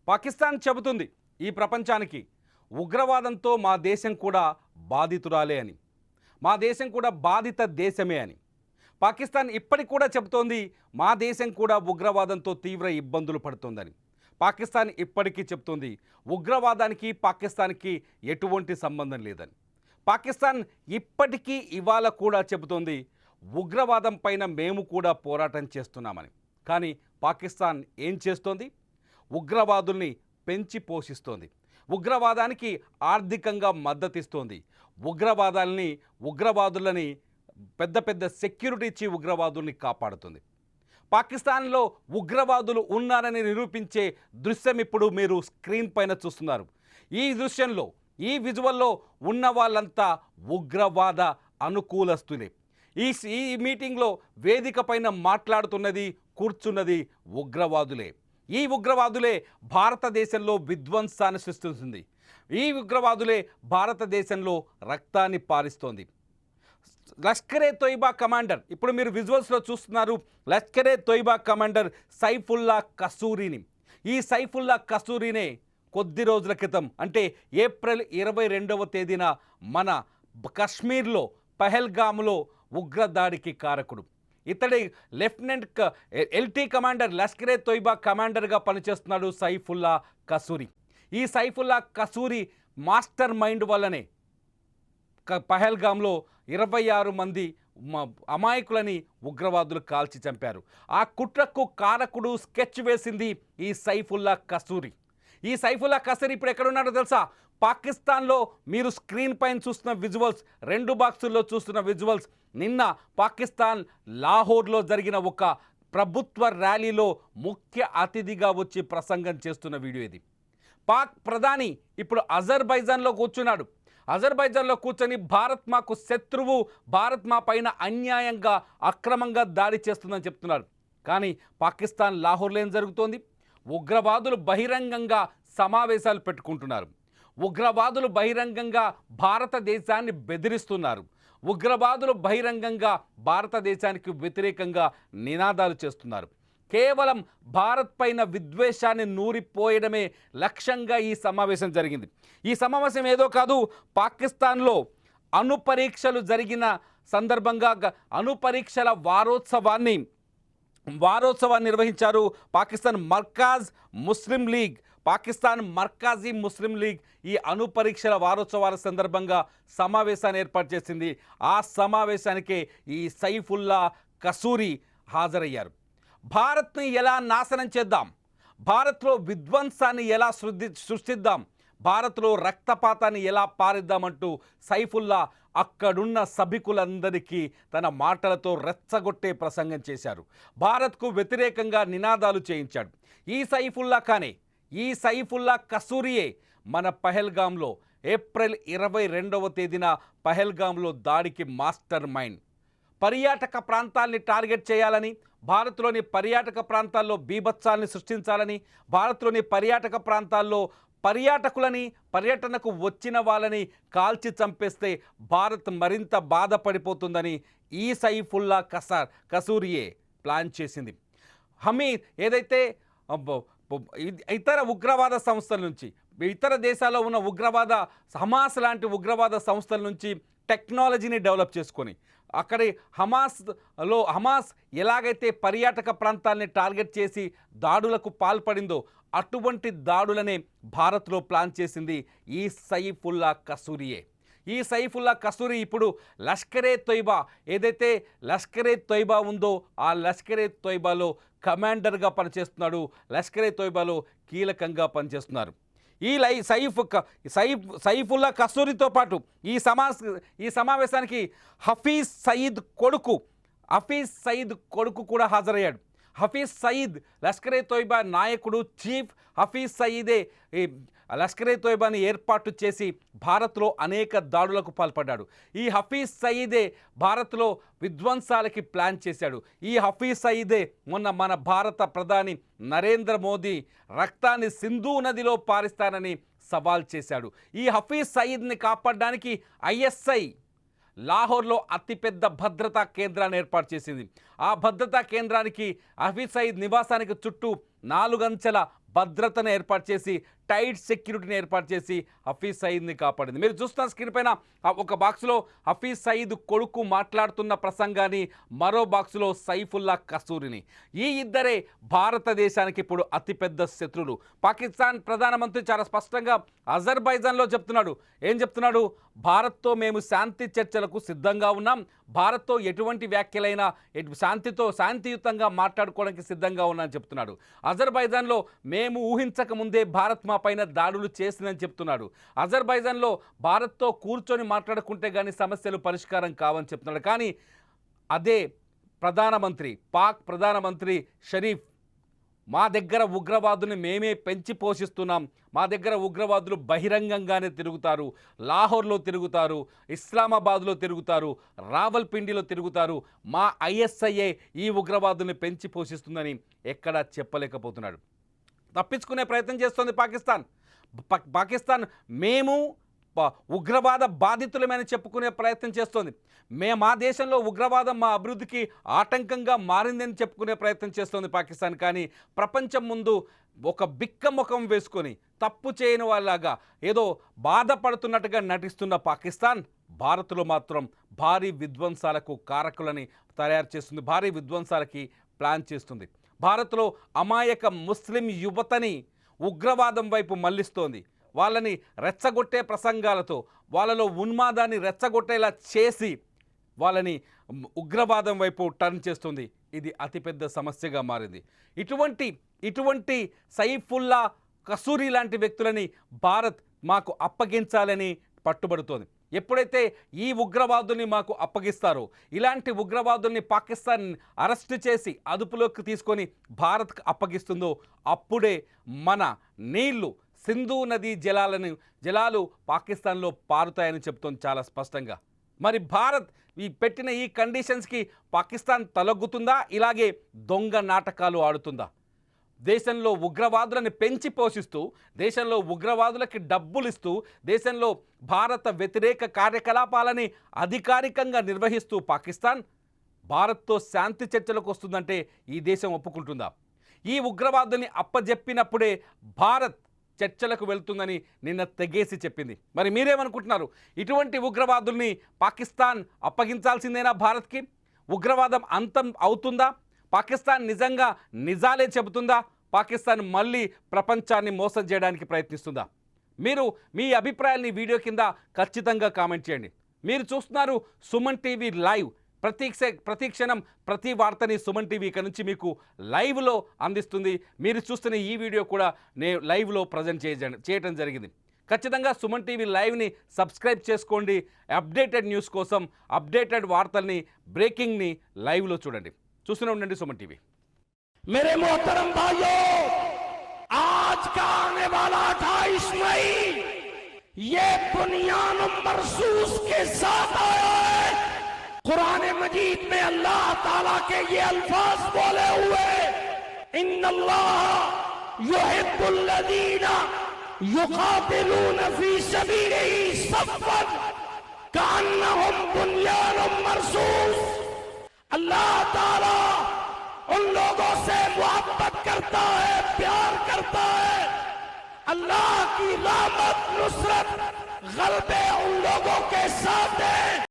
పాకిస్తాన్ చెబుతుంది ఈ ప్రపంచానికి ఉగ్రవాదంతో మా దేశం కూడా బాధితురాలే అని, మా దేశం కూడా బాధిత దేశమే అని. పాకిస్తాన్ ఇప్పటికి కూడా చెబుతోంది మా దేశం కూడా ఉగ్రవాదంతో తీవ్ర ఇబ్బందులు పడుతోందని. పాకిస్తాన్ ఇప్పటికీ చెప్తోంది ఉగ్రవాదానికి పాకిస్తాన్కి ఎటువంటి సంబంధం లేదని. పాకిస్తాన్ ఇప్పటికీ ఇవాళ కూడా చెబుతోంది ఉగ్రవాదం పైన మేము కూడా పోరాటం చేస్తున్నామని. కానీ పాకిస్తాన్ ఏం చేస్తోంది? ఉగ్రవాదుల్ని పెంచి పోషిస్తోంది, ఉగ్రవాదానికి ఆర్థికంగా మద్దతిస్తోంది, ఉగ్రవాదులని పెద్ద పెద్ద సెక్యూరిటీ ఇచ్చి ఉగ్రవాదుల్ని కాపాడుతుంది. పాకిస్తాన్లో ఉగ్రవాదులు ఉన్నారని నిరూపించే దృశ్యం ఇప్పుడు మీరు స్క్రీన్ పైన చూస్తున్నారు. ఈ దృశ్యంలో, ఈ విజువల్లో ఉన్న వాళ్ళంతా ఉగ్రవాద అనుకూలస్తులే. ఈ మీటింగ్లో వేదిక పైన మాట్లాడుతున్నది, కూర్చున్నది ఉగ్రవాదులే. ఈ ఉగ్రవాదులే భారతదేశంలో విధ్వంసాన్ని సృష్టిస్తుంది. ఈ ఉగ్రవాదులే భారతదేశంలో రక్తాన్ని పారిస్తోంది. లష్కరే తోయిబా కమాండర్, ఇప్పుడు మీరు విజువల్స్లో చూస్తున్నారు, లష్కరే తోయిబా కమాండర్ సైఫుల్లా కసూరిని. ఈ సైఫుల్లా కసూరినే కొద్ది రోజుల క్రితం, అంటే ఏప్రిల్ 22వ తేదీన మన కశ్మీర్లో పహల్గామ్లో ఉగ్రదాడికి కారకుడు. ఇతడి lieutenant LT commander, Lashkare Taiba కమాండర్గా పనిచేస్తున్నాడు సైఫుల్లా కసూరి. ఈ సైఫుల్లా కసూరి మాస్టర్ మైండ్ వల్లనే పహల్గామ్లో 26 మంది అమాయకులని ఉగ్రవాదులు కాల్చి చంపారు. ఆ కుట్రకు కారకుడు, స్కెచ్ వేసింది ఈ సైఫుల్లా కసూరి. ఈ సైఫుల్లా కసూరి ఇప్పుడు ఎక్కడున్నాడో తెలుసా? పాకిస్తాన్లో మీరు స్క్రీన్ పైన చూస్తున్న విజువల్స్, 2 బాక్సుల్లో చూస్తున్న విజువల్స్, నిన్న పాకిస్తాన్ లాహోర్లో జరిగిన ఒక ప్రభుత్వ ర్యాలీలో ముఖ్య అతిథిగా వచ్చి ప్రసంగం చేస్తున్న వీడియో ఇది. పాక్ ప్రధాని ఇప్పుడు అజర్బైజాన్లో కూర్చున్నాడు. అజర్బైజాన్లో కూర్చొని భారత్ మాకు శత్రువు, భారత్ మా పైన అన్యాయంగా, అక్రమంగా దాడి చేస్తుందని చెప్తున్నారు. కానీ పాకిస్తాన్ లాహోర్లో ఏం జరుగుతోంది? ఉగ్రవాదులు బహిరంగంగా సమావేశాలు పెట్టుకుంటున్నారు. ఉగ్రవాదులు బహిరంగంగా భారతదేశాన్ని బెదిరిస్తున్నారు. ఉగ్రవాదులు బహిరంగంగా భారతదేశానికి వ్యతిరేకంగా నినాదాలు చేస్తున్నారు. కేవలం భారత్ పైన విద్వేషాన్ని నూరిపోయడమే లక్ష్యంగా ఈ సమావేశం జరిగింది. ఈ సమావేశం ఏదో కాదు, పాకిస్తాన్లో అణుపరీక్షలు జరిగిన సందర్భంగా అణుపరీక్షల వారోత్సవాన్ని నిర్వహించారు. పాకిస్తాన్ మర్కాజీ ముస్లిం లీగ్ ఈ అణుపరీక్షల వారోత్సవాల సందర్భంగా సమావేశాన్ని ఏర్పాటు చేసింది. ఆ సమావేశానికే ఈ సైఫుల్లా కసూరి హాజరయ్యారు. భారత్ని ఎలా నాశనం చేద్దాం, భారత్లో విధ్వంసాన్ని ఎలా సృష్టిద్దాం, భారత్లో రక్తపాతాన్ని ఎలా పారిద్దామంటూ సైఫుల్లా అక్కడున్న సభికులందరికీ తన మాటలతో రెచ్చగొట్టే ప్రసంగం చేశారు. భారత్కు వ్యతిరేకంగా నినాదాలు చేయించాడు. ఈ సైఫుల్లా కసూరియే మన పహల్గామ్లో ఏప్రిల్ 22వ తేదీన పహల్గామ్లో దాడికి మాస్టర్ మైండ్. పర్యాటక ప్రాంతాల్ని టార్గెట్ చేయాలని, భారత్లోని పర్యాటక ప్రాంతాల్లో బీభత్సాన్ని సృష్టించాలని, భారత్లోని పర్యాటక ప్రాంతాల్లో పర్యాటకులని, పర్యటనకు వచ్చిన వాళ్ళని కాల్చి చంపేస్తే భారత్ మరింత బాధపడిపోతుందని ఈ సైఫుల్లా కసూరియే ప్లాన్ చేసింది. ఏదైతే ఇతర ఉగ్రవాద సంస్థల నుంచి, ఇతర దేశాల్లో ఉన్న హమాస్ లాంటి ఉగ్రవాద సంస్థల నుంచి టెక్నాలజీని డెవలప్ చేసుకొని, అక్కడి హమాస్ ఎలాగైతే పర్యాటక ప్రాంతాలని టార్గెట్ చేసి దాడులకు పాల్పడిందో అటువంటి దాడులనే భారత్లో ప్లాన్ చేసింది ఈ సైఫుల్లా కసూరియే. ఈ సైఫుల్లా కసూరి ఇప్పుడు లష్కరే తోయిబా, ఏదైతే లష్కరే తోయిబా ఉందో ఆ లష్కరే తోయిబాలో కమాండర్గా పనిచేస్తున్నాడు. లష్కరే తోయిబాలో కీలకంగా పనిచేస్తున్నారు. ఈ సైఫుల్లా కసూరితో పాటు ఈ సమావేశానికి హఫీజ్ సయీద్ కొడుకు కూడా హాజరయ్యాడు. హఫీజ్ సయీద్ లష్కరే తోయిబా నాయకుడు, చీఫ్ హఫీజ్ సయీదే లష్కరే తోయిబాని ఏర్పాటు చేసి భారత్లో అనేక దాడులకు పాల్పడ్డాడు. ఈ హఫీజ్ సయీదే భారత్లో విధ్వంసాలకి ప్లాన్ చేశాడు. ఈ హఫీజ్ సయీదే మొన్న మన భారత ప్రధాని నరేంద్ర మోదీ రక్తాన్ని సింధు నదిలో పారిస్తానని సవాల్ చేశాడు. ఈ హఫీజ్ సయీద్ని కాపాడడానికి ISI లాహోర్లో అతిపెద్ద భద్రతా కేంద్రాన్ని ఏర్పాటు చేసింది. ఆ భద్రతా కేంద్రానికి హఫీజ్ సయీద్ నివాసానికి చుట్టూ 4 అంచెల భద్రతను ఏర్పాటు చేసి టైట్ సెక్యూరిటీని ఏర్పాటు చేసి హఫీజ్ సయీద్ని కాపాడింది. మీరు చూస్తున్న స్క్రీన్ పైన ఒక బాక్స్లో హఫీజ్ సయీద్ కొడుకు మాట్లాడుతున్న ప్రసంగాన్ని, మరో బాక్సులో సైఫుల్లా కస్తూరిని. ఈ ఇద్దరే భారతదేశానికి ఇప్పుడు అతిపెద్ద శత్రువులు. పాకిస్తాన్ ప్రధానమంత్రి చాలా స్పష్టంగా అజర్బైజాన్లో చెప్తున్నాడు. ఏం చెప్తున్నాడు? భారత్తో మేము శాంతి చర్చలకు సిద్ధంగా ఉన్నాం, భారత్తో ఎటువంటి వ్యాఖ్యలైనా శాంతియుతంగా మాట్లాడుకోవడానికి సిద్ధంగా ఉన్నామని చెప్తున్నాడు. అజర్బైజాన్లో మేము ఊహించక ముందే భారత్ మా పైన దాడులు చేసిందని చెప్తున్నాడు. అజర్బైజాన్లో భారత్తో కూర్చొని మాట్లాడుకుంటే కానీ సమస్యలు పరిష్కారం కావని చెప్తున్నాడు. కానీ అదే పాక్ ప్రధానమంత్రి షరీఫ్, మా దగ్గర ఉగ్రవాదుని మేమే పెంచి పోషిస్తున్నాం, మా దగ్గర ఉగ్రవాదులు బహిరంగంగానే తిరుగుతారు, లాహోర్లో తిరుగుతారు, ఇస్లామాబాద్లో తిరుగుతారు, రావల్పిండిలో తిరుగుతారు, మా ఐఎస్ఐఏ ఈ ఉగ్రవాదుని పెంచి పోషిస్తుందని ఎక్కడా చెప్పలేకపోతున్నాడు. తప్పించుకునే ప్రయత్నం చేస్తోంది పాకిస్తాన్. మేము ఉగ్రవాద బాధితులమని చెప్పుకునే ప్రయత్నం చేస్తోంది. మా దేశంలో ఉగ్రవాదం మా అభివృద్ధికి ఆటంకంగా మారిందని చెప్పుకునే ప్రయత్నం చేస్తోంది పాకిస్తాన్. కానీ ప్రపంచం ముందు ఒక బిక్క ముఖం వేసుకొని తప్పు చేయని వాళ్ళలాగా ఏదో బాధపడుతున్నట్టుగా నటిస్తున్న పాకిస్తాన్ భారత్లో మాత్రం భారీ విధ్వంసాలకు కారకులని తయారు చేస్తుంది, భారీ విధ్వంసాలకి ప్లాన్ చేస్తుంది. భారత్లో అమాయక ముస్లిం యువతని ఉగ్రవాదం వైపు మళ్లిస్తోంది. వాళ్ళని రెచ్చగొట్టే ప్రసంగాలతో, వాళ్ళలో ఉన్మాదాన్ని రెచ్చగొట్టేలా చేసి వాళ్ళని ఉగ్రవాదం వైపు టర్న్ చేస్తుంది. ఇది అతిపెద్ద సమస్యగా మారింది. ఇటువంటి సైఫుల్లా కసూరి లాంటి వ్యక్తులని భారత్ మాకు అప్పగించాలని పట్టుబడుతోంది. ఎప్పుడైతే ఈ ఉగ్రవాదుల్ని మాకు అప్పగిస్తారో, ఇలాంటి ఉగ్రవాదుల్ని పాకిస్తాన్ అరెస్ట్ చేసి అదుపులోకి తీసుకొని భారత్కు అప్పగిస్తుందో, అప్పుడే మన నీళ్లు, సింధు నదీ జలాలు పాకిస్తాన్లో పారుతాయని చెప్తోంది చాలా స్పష్టంగా. మరి భారత్ పెట్టిన ఈ కండిషన్స్కి పాకిస్తాన్ తలొగ్గుతుందా? ఇలాగే దొంగ నాటకాలు ఆడుతుందా? దేశంలో ఉగ్రవాదులను పెంచి పోషిస్తూ, దేశంలో ఉగ్రవాదులకి డబ్బులు ఇస్తూ, దేశంలో భారత వ్యతిరేక కార్యకలాపాలని అధికారికంగా నిర్వహిస్తూ పాకిస్తాన్ భారత్తో శాంతి చర్చలకు వస్తుందంటే ఈ దేశం ఒప్పుకుంటుందా? ఈ ఉగ్రవాదుని అప్పజెప్పినప్పుడే భారత్ చర్చలకు వెళ్తుందని నిన్న తెగేసి చెప్పింది. మరి మీరేమనుకుంటున్నారు? ఇటువంటి ఉగ్రవాదుల్ని పాకిస్తాన్ అప్పగించాల్సిందేనా భారత్కి? ఉగ్రవాదం అంతం అవుతుందా? పాకిస్తాన్ నిజంగా నిజాలే చెబుతుందా? పాకిస్తాన్ మళ్ళీ ప్రపంచాన్ని మోసం చేయడానికి ప్రయత్నిస్తుందా? మీరు మీ అభిప్రాయాల్ని వీడియో కింద ఖచ్చితంగా కామెంట్ చేయండి. మీరు చూస్తున్నారు సుమన్ టీవీ లైవ్. ప్రతి క్షణం ప్రతి వార్తని సుమన్ టీవీ ఇక్కడ నుంచి మీకు లైవ్లో అందిస్తుంది. మీరు చూస్తున్న ఈ వీడియో కూడా నేను లైవ్లో ప్రజెంట్ చేయడం జరిగింది. ఖచ్చితంగా సుమన్ టీవీ లైవ్ని సబ్స్క్రైబ్ చేసుకోండి. అప్డేటెడ్ న్యూస్ కోసం, అప్డేటెడ్ వార్తల్ని, బ్రేకింగ్ని లైవ్లో చూడండి. చూస్తూనే ఉండండి సుమన్ టీవీ. मेरे मोहतरम भाइयों, आज का आने वाला 28 मई ये बुनियान मरसूस के साथ आया है। कुरान मजीद में अल्लाह ताला के ये अल्फाज बोले हुए, इन्नल्लाह युहिब्बुल्लज़ीना युक़ातिलून फी सबीलिही सफ़्फ़न कअन्नहुम बुनियानुम मरसूस। अल्लाह ताला उन लोगों से मोहब्बत करता है, प्यार करता है। अल्लाह की रहमत, नुसरत, गलबे उन लोगों के साथ है